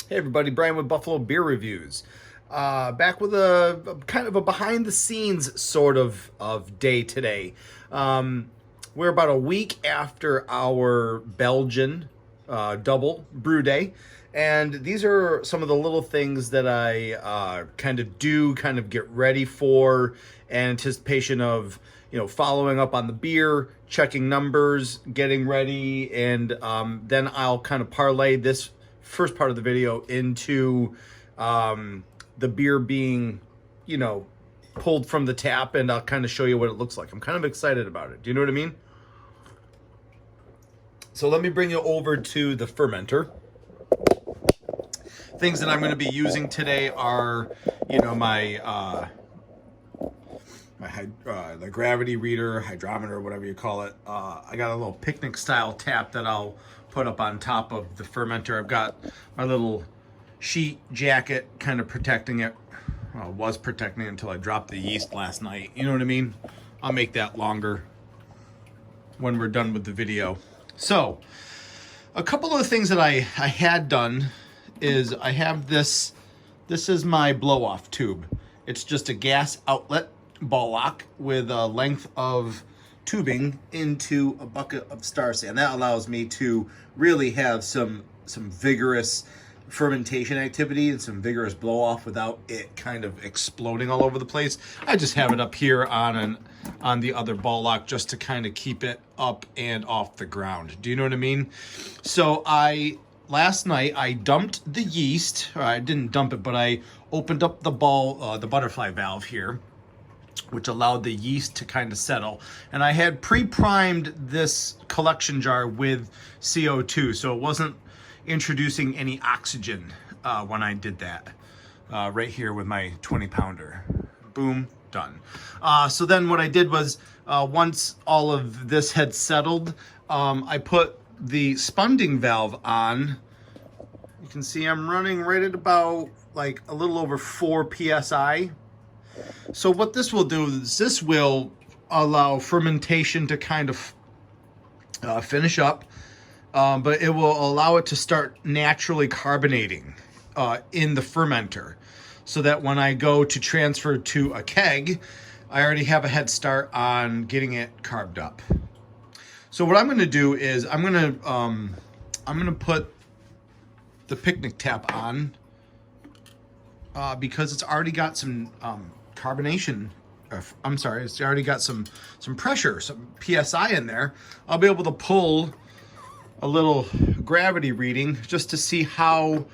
Hey everybody, Brian with Buffalo Beer Reviews. Back with a kind of a behind the scenes sort of day today. We're about a week after our Belgian Dubbel brew day. And these are some of the little things that I kind of get ready for, anticipation of, following up on the beer, checking numbers, getting ready, and then I'll kind of parlay this first part of the video into the beer being, pulled from the tap, and I'll kind of show you what it looks like. I'm kind of excited about it. Do you know what I mean? So let me bring you over to the fermenter. Things that I'm going to be using today are, my the gravity reader, hydrometer, whatever you call it. I got a little picnic style tap that I'll put up on top of the fermenter. I've got my little sheet jacket kind of protecting it. Well, was protecting it until I dropped the yeast last night. You know what I mean? I'll make that longer when we're done with the video. So, a couple of the things that I had done is I have this. This is my blow-off tube. It's just a gas outlet ball lock with a length of tubing into a bucket of Star Sand. That allows me to really have some vigorous fermentation activity and some vigorous blow off without it kind of exploding all over the place. I just have it up here on the other ball lock just to kind of keep it up and off the ground. Do you know what I mean? So last night I dumped the yeast, or I didn't dump it, but I opened up the butterfly valve here, which allowed the yeast to kind of settle. And I had pre-primed this collection jar with CO2, so it wasn't introducing any oxygen when I did that. Right here with my 20-pounder. Boom, done. So then what I did was, once all of this had settled, I put the spunding valve on. You can see I'm running right at about like a little over 4 PSI. So what this will do is this will allow fermentation to kind of finish up, but it will allow it to start naturally carbonating in the fermenter, so that when I go to transfer to a keg, I already have a head start on getting it carved up. So what I'm going to do is I'm going to put the picnic tap on because it's already got some carbonation. It's already got some pressure, some PSI in there. I'll be able to pull a little gravity reading just to see how,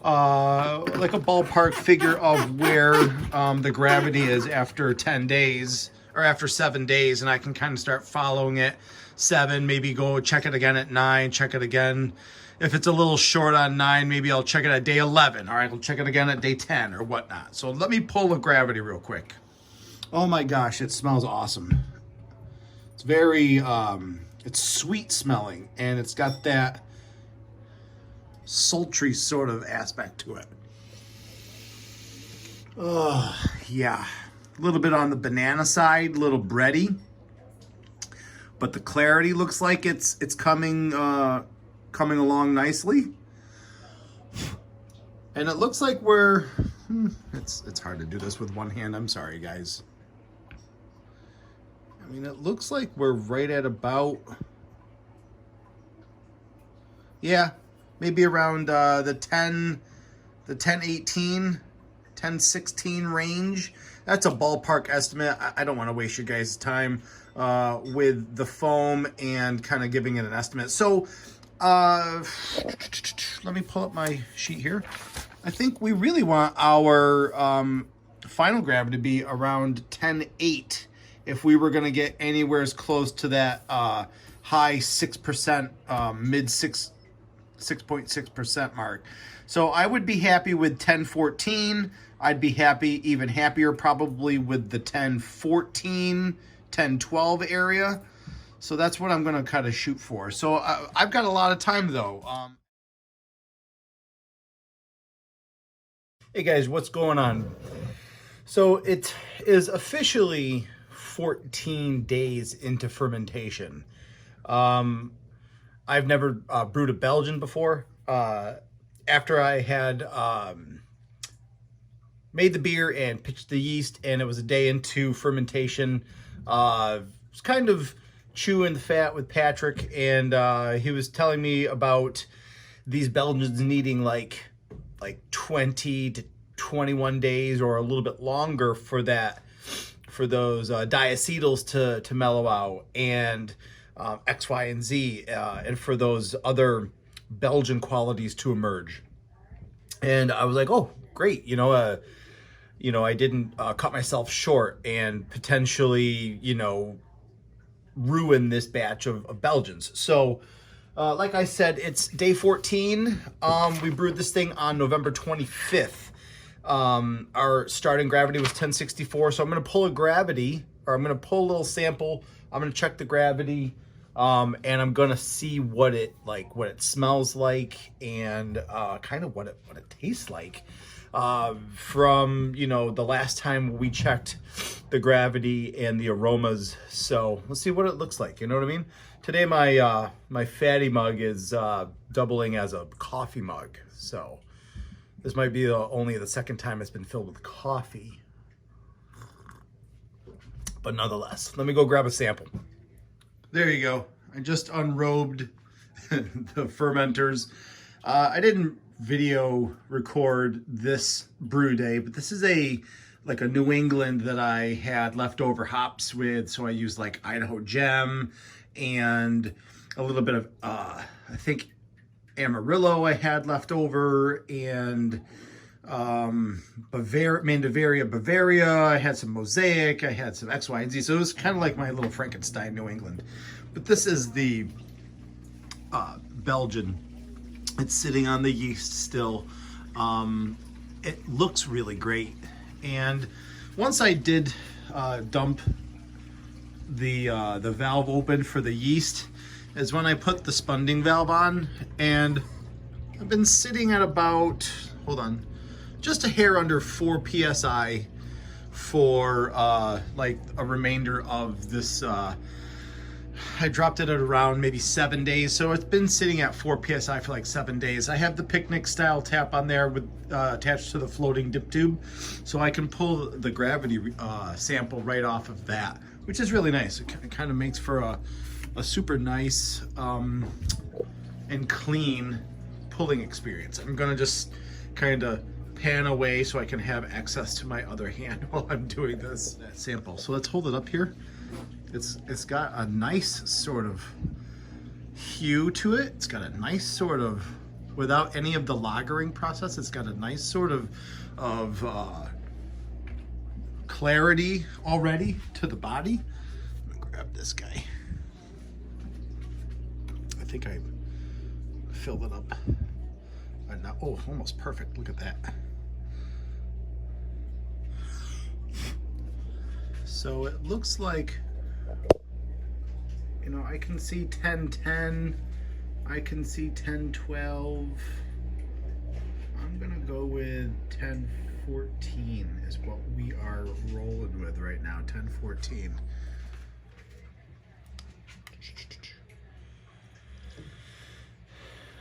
like a ballpark figure of where the gravity is after 10 days or after 7 days, and I can kind of start following it. 7, maybe go check it again at 9, check it again. If it's a little short on 9, maybe I'll check it at day 11. All right, I'll check it again at day 10 or whatnot. So let me pull the gravity real quick. Oh my gosh, it smells awesome. It's very, it's sweet smelling, and it's got that sultry sort of aspect to it. Oh, yeah. A little bit on the banana side, a little bready. But the clarity looks like it's coming along nicely. And it looks like we're, it's hard to do this with one hand. I'm sorry, guys. I mean, it looks like we're right at about, yeah, maybe around the 1018, 1016 range. That's a ballpark estimate. I don't want to waste your guys' time with the foam and kind of giving it an estimate. So let me pull up my sheet here. I think we really want our final gravity to be around 10.8 if we were going to get anywhere as close to that high 6%, mid 6.6% mark. So I would be happy with 10.14. I'd be happy, even happier probably with the 10.14, 10.12 area. So that's what I'm going to kind of shoot for. So I've got a lot of time though. Hey guys, what's going on? So it is officially 14 days into fermentation. I've never brewed a Belgian before. after I had made the beer and pitched the yeast, and it was a day into fermentation. Was kind of chewing the fat with Patrick, and he was telling me about these Belgians needing like 20 to 21 days or a little bit longer for those diacetyls to mellow out, and X, Y, and Z, and for those other Belgian qualities to emerge. And I was like, oh, great. I didn't cut myself short and potentially, ruin this batch of Belgians. So, like I said, it's day 14. We brewed this thing on November 25th. Our starting gravity was 1064. So I'm going to pull I'm going to pull a little sample. I'm going to check the gravity. And I'm going to see what it smells like, and kind of what it tastes like. From the last time we checked the gravity and the aromas. So let's see what it looks like. You know what I mean? Today my fatty mug is doubling as a coffee mug. So this might be only the second time it's been filled with coffee. But nonetheless, let me go grab a sample. There you go. I just unrobed the fermenters. I didn't video record this brew day, but this is a New England that I had leftover hops with. So I used like Idaho Gem and a little bit of I think Amarillo I had left over, and Bavaria. I had some Mosaic. I had some X, Y, and Z. So it was kind of like my little Frankenstein New England. But this is the Belgian. It's sitting on the yeast still. It looks really great. And once I did dump the valve open for the yeast, is when I put the spunding valve on, and I've been sitting at about, just a hair under 4 psi for like a remainder of this. I dropped it at around maybe 7 days, so it's been sitting at 4 psi for like 7 days. I have the picnic style tap on there with attached to the floating dip tube, so I can pull the gravity sample right off of that, which is really nice. It kind of makes for a super nice and clean pulling experience. I'm gonna just kind of pan away so I can have access to my other hand while I'm doing this sample. So let's hold it up here. It's got a nice sort of hue to it. It's got a nice sort of, without any of the lagering process, it's got a nice sort of clarity already to the body. Let me grab this guy. I think I filled it up. Now, oh, almost perfect. Look at that. So it looks like, I can see 1010, I can see 1012. I'm gonna go with 1014 is what we are rolling with right now, 1014.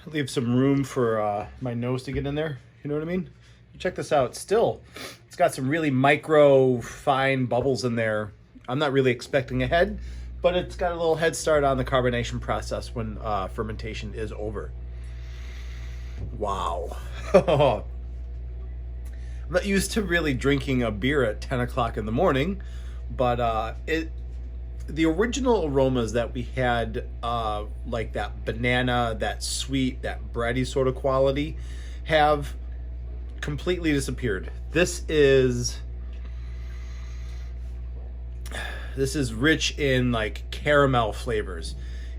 Leave some room for my nose to get in there, you know what I mean? Check this out. Still, it's got some really micro fine bubbles in there. I'm not really expecting a head, but it's got a little head start on the carbonation process when fermentation is over. Wow. I'm not used to really drinking a beer at 10 o'clock in the morning, but the original aromas that we had, like that banana, that sweet, that bready sort of quality, have completely disappeared. This is rich in like caramel flavors.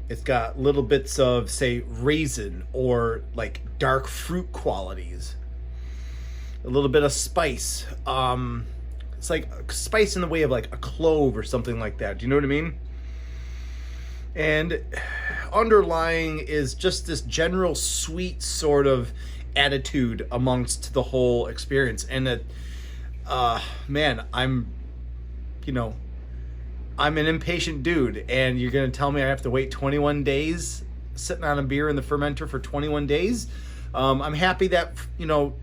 It's got little bits of, say, raisin or like dark fruit qualities. A little bit of spice. It's like spice in the way of like a clove or something like that. Do you know what I mean? And underlying is just this general sweet sort of attitude amongst the whole experience. And it, man, I'm an impatient dude, and you're gonna tell me I have to wait 21 days sitting on a beer in the fermenter for 21 days? I'm happy that, you know,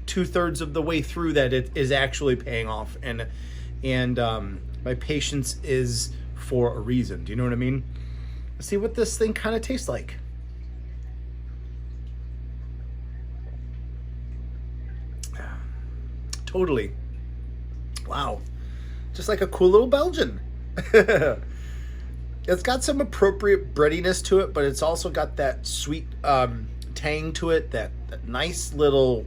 2/3 of the way through that it is actually paying off, and my patience is for a reason. Do you know what I mean? Let's see what this thing kind of tastes like. Totally. Wow. Just like a cool little Belgian. It's got some appropriate breadiness to it, but it's also got that sweet tang to it, that nice little,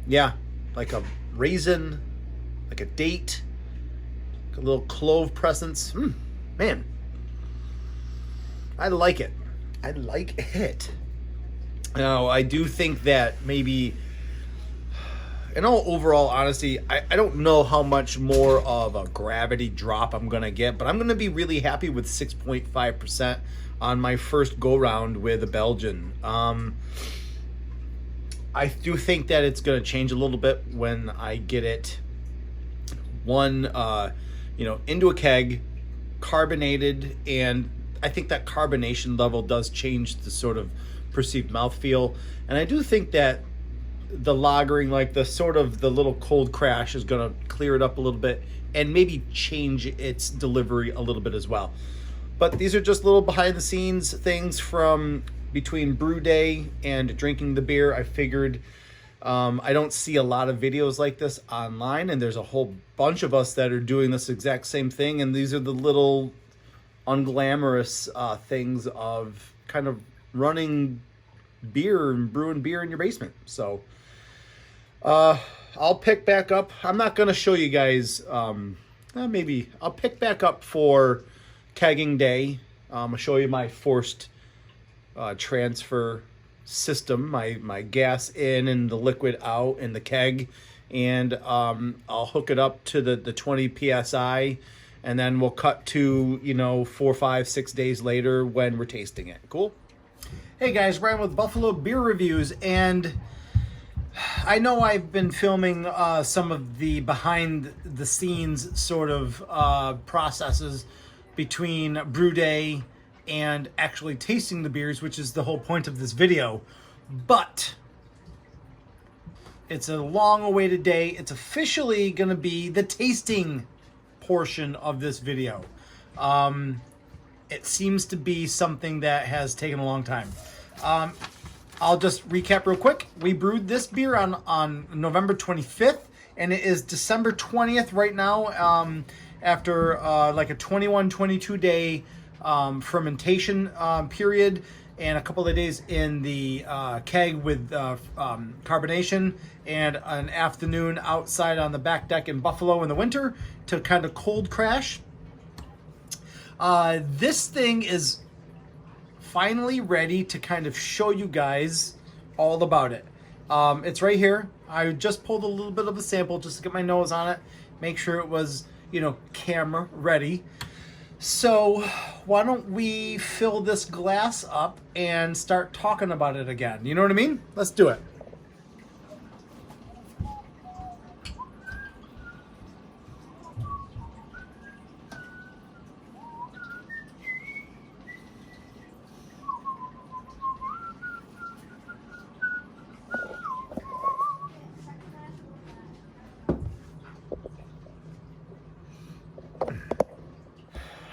yeah, like a raisin, like a date, a little clove presence. Man, I like it. I like it. Now, I do think that maybe, in all overall honesty, I don't know how much more of a gravity drop I'm going to get, but I'm going to be really happy with 6.5% on my first go-round with a Belgian. I do think that it's going to change a little bit when I get it, into a keg, carbonated, and I think that carbonation level does change the sort of perceived mouthfeel. And I do think that the lagering, like the little cold crash, is going to clear it up a little bit and maybe change its delivery a little bit as well. But these are just little behind the scenes things from between brew day and drinking the beer. I figured I don't see a lot of videos like this online, and there's a whole bunch of us that are doing this exact same thing, and these are the little unglamorous things of kind of running beer and brewing beer in your basement. So I'll pick back up. I'm not going to show you guys, maybe I'll pick back up for kegging day. I'll show you my forced transfer system, my gas in and the liquid out in the keg, and I'll hook it up to the 20 psi, and then we'll cut to 4, 5, 6 days later when we're tasting it. Cool. Hey guys, Brian with Buffalo Beer Reviews, and I know I've been filming some of the behind the scenes sort of processes between brew day and actually tasting the beers, which is the whole point of this video. But it's a long awaited day. It's officially going to be the tasting portion of this video. It seems to be something that has taken a long time. I'll just recap real quick. We brewed this beer on November 25th, and it is December 20th right now, after like a 22 day fermentation period and a couple of days in the keg with carbonation, and an afternoon outside on the back deck in Buffalo in the winter to kind of cold crash. This thing is finally ready to kind of show you guys all about it. It's right here. I just pulled a little bit of a sample just to get my nose on it, make sure it was, camera ready. So why don't we fill this glass up and start talking about it again? You know what I mean? Let's do it.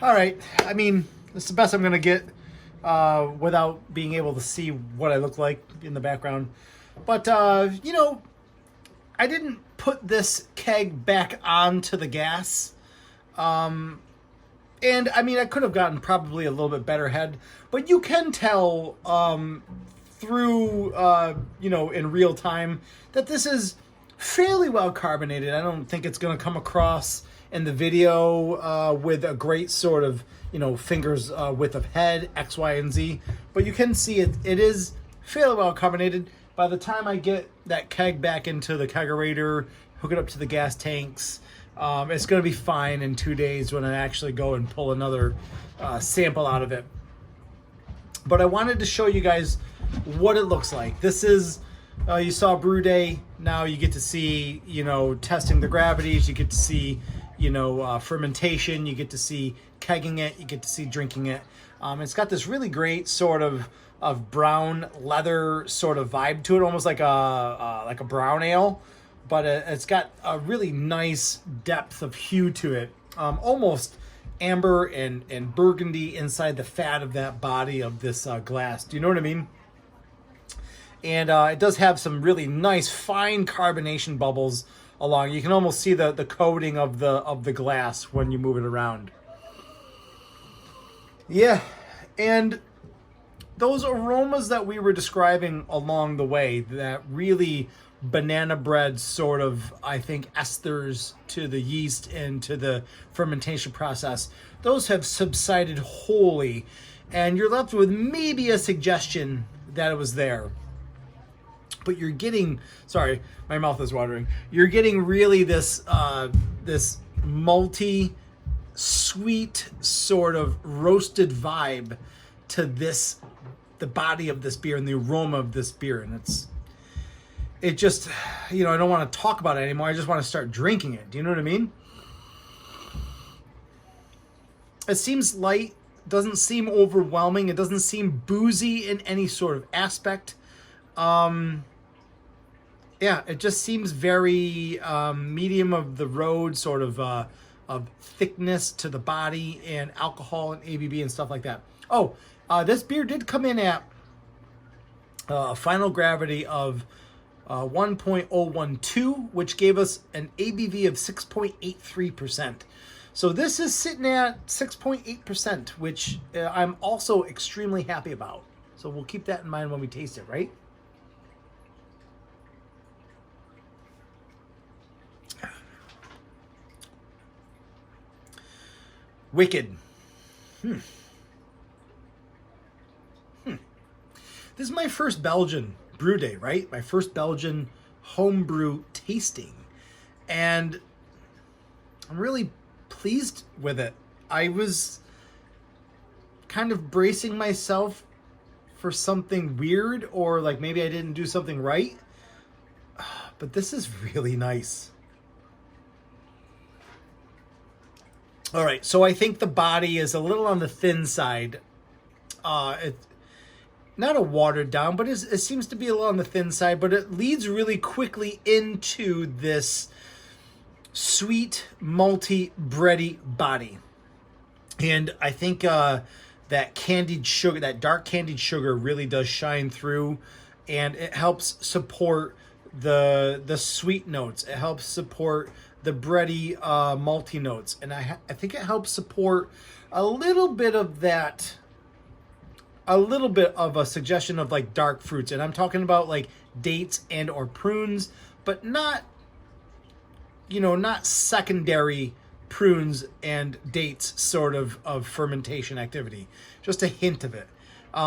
All right, I mean, it's the best I'm gonna get without being able to see what I look like in the background. But, I didn't put this keg back onto the gas. And, I mean, I could have gotten probably a little bit better head. But you can tell through, in real time that this is fairly well carbonated. I don't think it's gonna come across in the video with a great sort of, fingers width of head, X, Y, and Z. But you can see it is fairly well carbonated. By the time I get that keg back into the kegerator, hook it up to the gas tanks, it's going to be fine in 2 days when I actually go and pull another sample out of it. But I wanted to show you guys what it looks like. This is, you saw brew day. Now you get to see, testing the gravities. You get to see, fermentation. You get to see kegging it. You get to see drinking it. It's got this really great sort of brown leather sort of vibe to it, almost like a brown ale, but it's got a really nice depth of hue to it, almost amber and burgundy inside the fat of that body of this glass. Do you know what I mean? And it does have some really nice fine carbonation bubbles along. You can almost see the coating of the glass when you move it around. Yeah, and those aromas that we were describing along the way, that really banana bread sort of, I think, esters to the yeast and to the fermentation process, those have subsided wholly, and you're left with maybe a suggestion that it was there. But you're getting, sorry, my mouth is watering. You're getting really this this malty, sweet sort of roasted vibe to this, the body of this beer and the aroma of this beer, and it just, I don't want to talk about it anymore. I just want to start drinking it. Do you know what I mean? It seems light, doesn't seem overwhelming. It doesn't seem boozy in any sort of aspect. Yeah, it just seems very medium of the road, sort of thickness to the body, and alcohol and ABV and stuff like that. Oh, this beer did come in at a final gravity of 1.012, which gave us an ABV of 6.83%. So this is sitting at 6.8%, which I'm also extremely happy about. So we'll keep that in mind when we taste it, right? Wicked. This is my first Belgian brew day, right? My first Belgian homebrew tasting. And I'm really pleased with it. I was kind of bracing myself for something weird, or like maybe I didn't do something right. But this is really nice. All right, so I think the body is a little on the thin side. It's not a watered down, but it seems to be a little on the thin side, but it leads really quickly into this sweet, malty, bready body. And I think that candied sugar, that dark candied sugar really does shine through, and it helps support the sweet notes. It helps support the bready, malty notes. And I think it helps support a little bit of that, a little bit of a suggestion of like dark fruits. And I'm talking about like dates and or prunes, but not, not secondary prunes and dates sort of fermentation activity. Just a hint of it.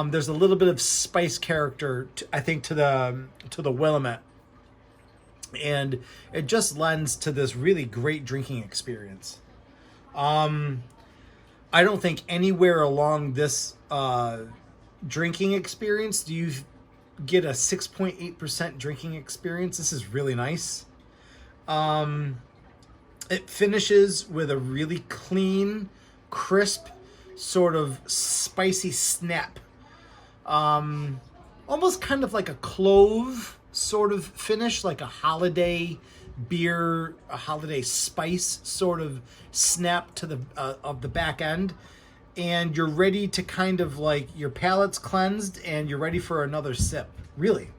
There's a little bit of spice character, I think, to the Willamette. And it just lends to this really great drinking experience. I don't think anywhere along this drinking experience do you get a 6.8% drinking experience. This is really nice. It finishes with a really clean, crisp, sort of spicy snap. Almost kind of like a clove sort of finish, like a holiday beer, a holiday spice sort of snap to the of the back end, and you're ready to kind of like, your palate's cleansed and you're ready for another sip. Really,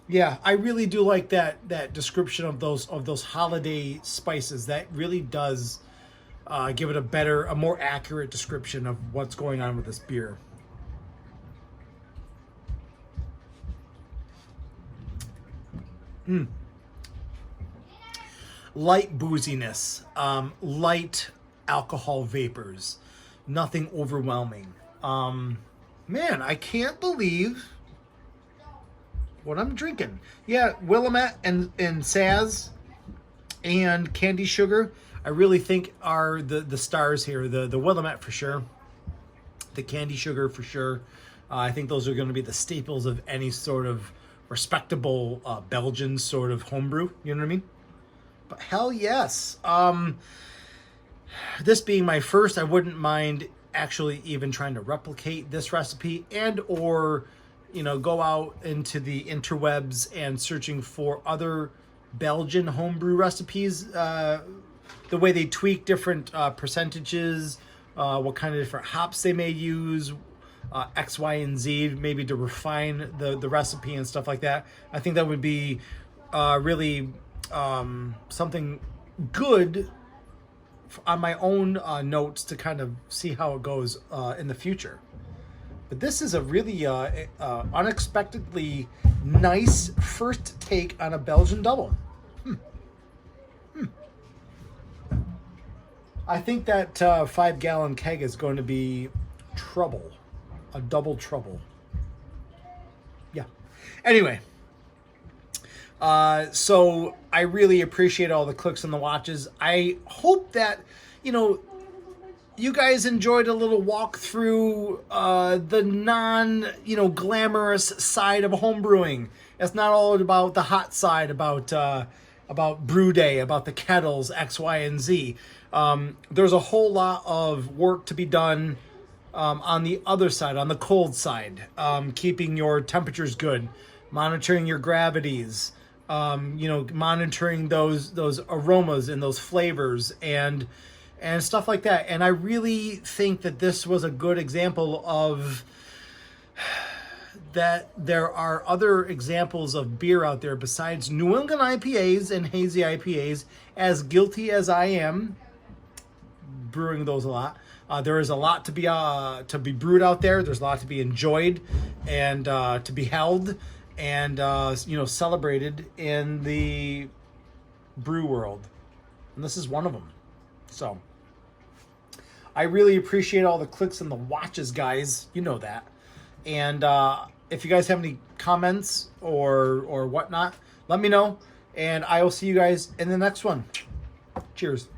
yeah, I really do like that description of those holiday spices. That really does give it a more accurate description of what's going on with this beer. Light booziness, light alcohol vapors, nothing overwhelming. Man, I can't believe what I'm drinking. Yeah, Willamette and Saz and Candy Sugar, I really think are the stars here. The Willamette for sure, the Candy Sugar for sure. I think those are going to be the staples of any sort of respectable Belgian sort of homebrew. You know what I mean? But hell yes. This being my first, I wouldn't mind actually even trying to replicate this recipe and or, you know, go out into the interwebs and searching for other Belgian homebrew recipes, the way they tweak different percentages, what kind of different hops they may use, X, Y, and Z, maybe to refine the recipe and stuff like that. I think that would be really something good on my own notes to kind of see how it goes in the future. But this is a really unexpectedly nice first take on a Belgian Dubbel. I think that 5-gallon keg is going to be trouble. A double trouble. Yeah. Anyway. So I really appreciate all the clicks and the watches. I hope that, you know, you guys enjoyed a little walk through the glamorous side of homebrewing. It's not all about the hot side, about brew day, about the kettles, X, Y, and Z. There's a whole lot of work to be done on the other side, on the cold side, keeping your temperatures good, monitoring your gravities, monitoring those aromas and those flavors and stuff like that. And I really think that this was a good example of that. There are other examples of beer out there besides New England IPAs and hazy IPAs, as guilty as I am brewing those a lot. There is a lot to be brewed out there. There's a lot to be enjoyed and to be held and celebrated in the brew world. And this is one of them. So I really appreciate all the clicks and the watches, guys. You know that. And if you guys have any comments or whatnot, let me know. And I will see you guys in the next one. Cheers.